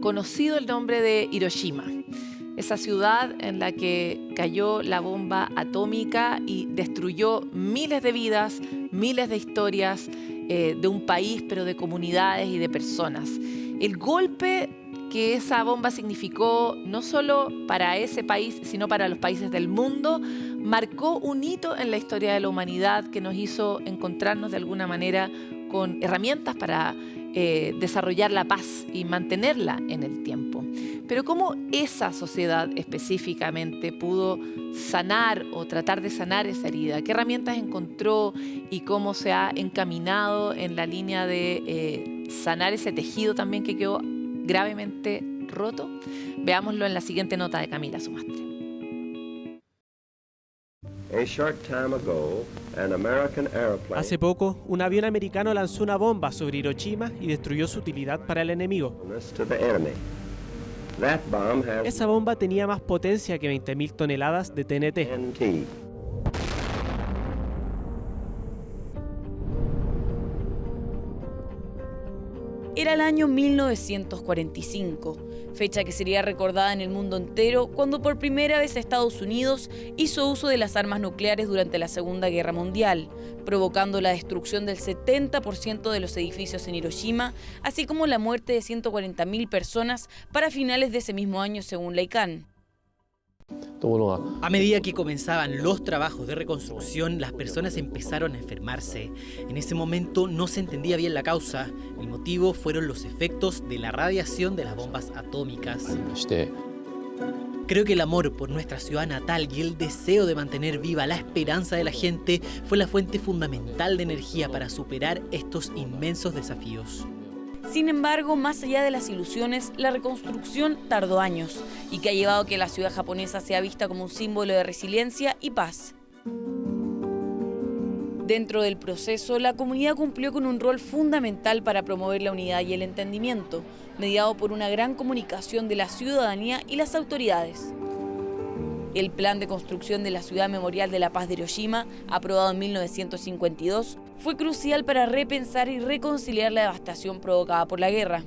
conocido el nombre de Hiroshima, esa ciudad en la que cayó la bomba atómica y destruyó miles de vidas, miles de historias, de un país, pero de comunidades y de personas. El golpe que esa bomba significó, no solo para ese país, sino para los países del mundo, marcó un hito en la historia de la humanidad que nos hizo encontrarnos de alguna manera con herramientas para desarrollar la paz y mantenerla en el tiempo. Pero ¿cómo esa sociedad específicamente pudo sanar o tratar de sanar esa herida? ¿Qué herramientas encontró y cómo se ha encaminado en la línea de sanar ese tejido también que quedó gravemente roto? Veámoslo en la siguiente nota de Camila Sumastre. Hace poco, un avión americano lanzó una bomba sobre Hiroshima y destruyó su utilidad para el enemigo. Esa bomba tenía más potencia que 20.000 toneladas de TNT. Era el año 1945, fecha que sería recordada en el mundo entero cuando por primera vez Estados Unidos hizo uso de las armas nucleares durante la Segunda Guerra Mundial, provocando la destrucción del 70% de los edificios en Hiroshima, así como la muerte de 140.000 personas para finales de ese mismo año según la ICANN. A medida que comenzaban los trabajos de reconstrucción, las personas empezaron a enfermarse. En ese momento no se entendía bien la causa. El motivo fueron los efectos de la radiación de las bombas atómicas. Creo que el amor por nuestra ciudad natal y el deseo de mantener viva la esperanza de la gente fue la fuente fundamental de energía para superar estos inmensos desafíos. Sin embargo, más allá de las ilusiones, la reconstrucción tardó años y que ha llevado a que la ciudad japonesa sea vista como un símbolo de resiliencia y paz. Dentro del proceso, la comunidad cumplió con un rol fundamental para promover la unidad y el entendimiento, mediado por una gran comunicación de la ciudadanía y las autoridades. El plan de construcción de la Ciudad Memorial de la Paz de Hiroshima, aprobado en 1952, fue crucial para repensar y reconciliar la devastación provocada por la guerra.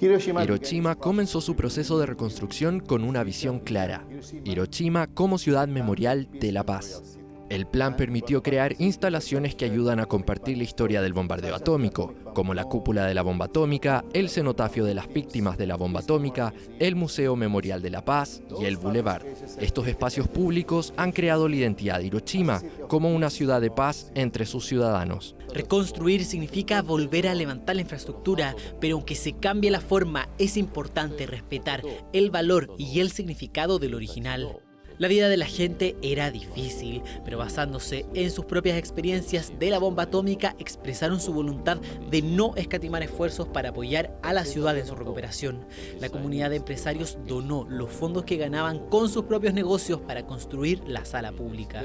Hiroshima comenzó su proceso de reconstrucción con una visión clara: Hiroshima como Ciudad Memorial de la Paz. El plan permitió crear instalaciones que ayudan a compartir la historia del bombardeo atómico, como la cúpula de la bomba atómica, el cenotafio de las víctimas de la bomba atómica, el Museo Memorial de la Paz y el Boulevard. Estos espacios públicos han creado la identidad de Hiroshima como una ciudad de paz entre sus ciudadanos. Reconstruir significa volver a levantar la infraestructura, pero aunque se cambie la forma, es importante respetar el valor y el significado del original. La vida de la gente era difícil, pero basándose en sus propias experiencias de la bomba atómica, expresaron su voluntad de no escatimar esfuerzos para apoyar a la ciudad en su recuperación. La comunidad de empresarios donó los fondos que ganaban con sus propios negocios para construir la sala pública.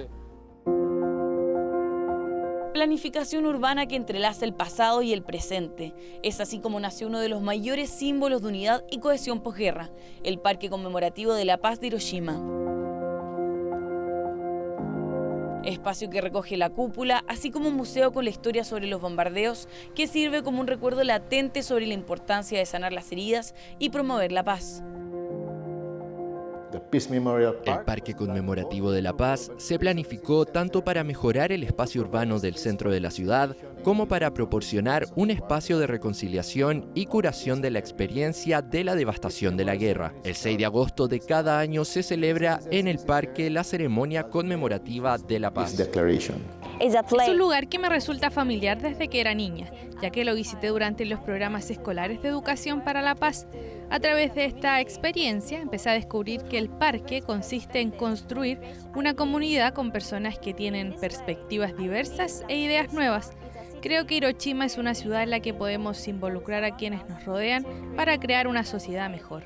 Planificación urbana que entrelaza el pasado y el presente. Es así como nació uno de los mayores símbolos de unidad y cohesión posguerra, el Parque Conmemorativo de la Paz de Hiroshima. Espacio que recoge la cúpula, así como un museo con la historia sobre los bombardeos, que sirve como un recuerdo latente sobre la importancia de sanar las heridas y promover la paz. El Parque Conmemorativo de la Paz se planificó tanto para mejorar el espacio urbano del centro de la ciudad como para proporcionar un espacio de reconciliación y curación de la experiencia de la devastación de la guerra. El 6 de agosto de cada año se celebra en el parque la ceremonia conmemorativa de la paz. Es un lugar que me resulta familiar desde que era niña, ya que lo visité durante los programas escolares de educación para la paz. A través de esta experiencia empecé a descubrir que el parque consiste en construir una comunidad con personas que tienen perspectivas diversas e ideas nuevas. Creo que Hiroshima es una ciudad en la que podemos involucrar a quienes nos rodean para crear una sociedad mejor.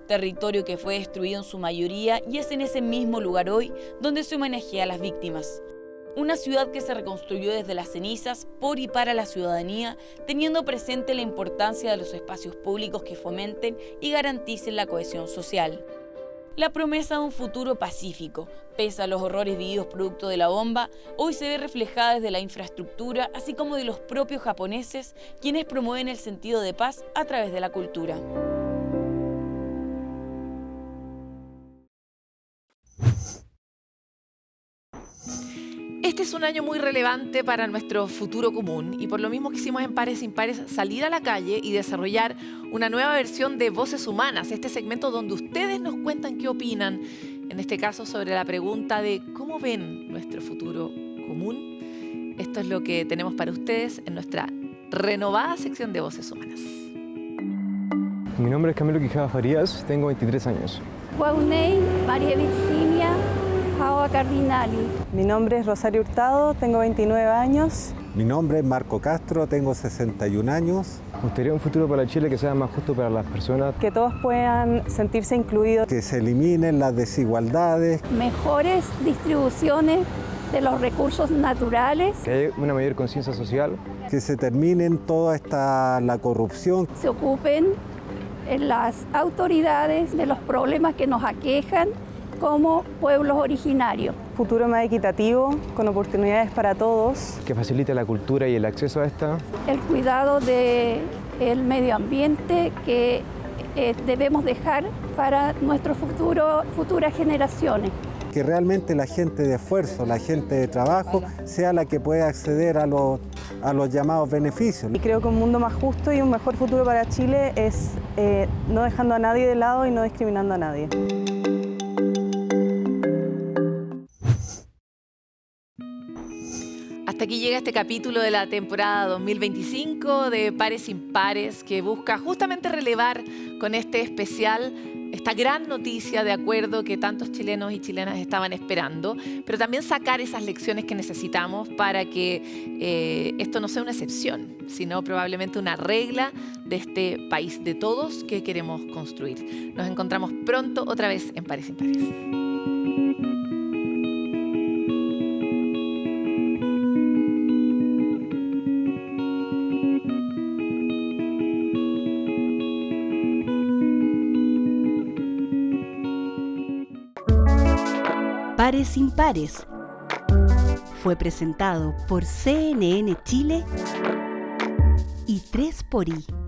Territorio que fue destruido en su mayoría y es en ese mismo lugar hoy donde se homenajea a las víctimas. Una ciudad que se reconstruyó desde las cenizas por y para la ciudadanía, teniendo presente la importancia de los espacios públicos que fomenten y garanticen la cohesión social. La promesa de un futuro pacífico, pese a los horrores vividos producto de la bomba, hoy se ve reflejada desde la infraestructura, así como de los propios japoneses, quienes promueven el sentido de paz a través de la cultura. Este es un año muy relevante para nuestro futuro común y por lo mismo quisimos en Pares Sin Pares salir a la calle y desarrollar una nueva versión de Voces Humanas, este segmento donde ustedes nos cuentan qué opinan, en este caso sobre la pregunta de cómo ven nuestro futuro común. Esto es lo que tenemos para ustedes en nuestra renovada sección de Voces Humanas. Mi nombre es Camilo Quijada Farías, tengo 23 años. Guauney María Virginia Jaua Cardinali. Mi nombre es Rosario Hurtado, tengo 29 años. Mi nombre es Marco Castro, tengo 61 años. Me gustaría un futuro para Chile que sea más justo para las personas. Que todos puedan sentirse incluidos. Que se eliminen las desigualdades. Mejores distribuciones de los recursos naturales. Que haya una mayor conciencia social. Que se terminen toda la corrupción. Se ocupen en las autoridades de los problemas que nos aquejan como pueblos originarios. Futuro más equitativo, con oportunidades para todos. Que facilite la cultura y el acceso a esta. El cuidado del medio ambiente que debemos dejar para nuestras futuras generaciones. Que realmente la gente de esfuerzo, la gente de trabajo, sea la que pueda acceder a los llamados beneficios. Y creo que un mundo más justo y un mejor futuro para Chile es no dejando a nadie de lado y no discriminando a nadie. Hasta aquí llega este capítulo de la temporada 2025 de Pares Impares, que busca justamente relevar con este especial esta gran noticia de acuerdo que tantos chilenos y chilenas estaban esperando, pero también sacar esas lecciones que necesitamos para que esto no sea una excepción, sino probablemente una regla de este país de todos que queremos construir. Nos encontramos pronto otra vez en Pares Impares. Pares Impares fue presentado por CNN Chile y 3xI.